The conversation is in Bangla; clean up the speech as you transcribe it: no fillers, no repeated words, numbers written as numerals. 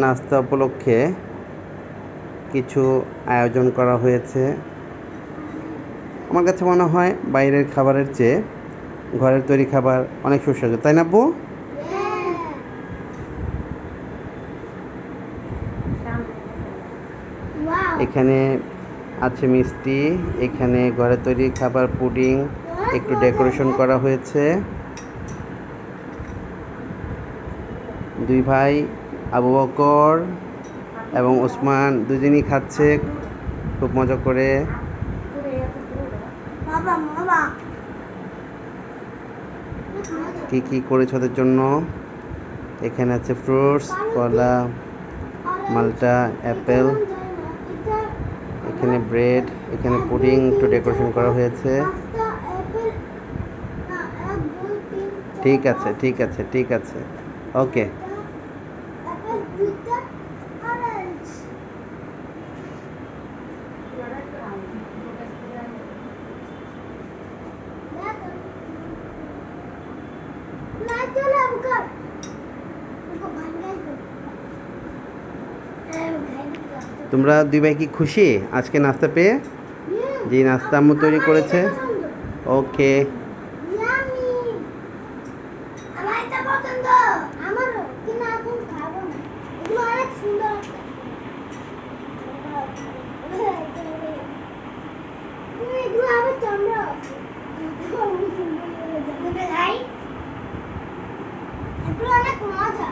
নাস্তা উপলক্ষে কিছু আয়োজন করা হয়েছে। আমার কাছে মনে হয় বাইরের খাবারের চেয়ে ঘরের তৈরি খাবার অনেক সুস্বাদু, তাই না আব্বু? এখানে আছে মিষ্টি, এখানে ঘরের তৈরি খাবার, পুডিং, একটু ডেকোরেশন করা হয়েছে। দুই ভাই আবু বকর এবং ওসমান দুজনই খাচ্ছে খুব মজা করে। কি কি করেছে ওদের জন্য? এখানে আছে ফ্রুটস, কলা, মালটা, অ্যাপেল, এখানে ব্রেড, এখানে পুডিং, একটু ডেকোরেশন করা হয়েছে। ঠিক আছে ঠিক আছে ঠিক আছে, ওকে। তোমরা দুই ভাই কি খুশি আজকে নাস্তা পেয়ে, যে নাস্তা আম্মু তৈরি করেছে? ওকে। অনেক মজা।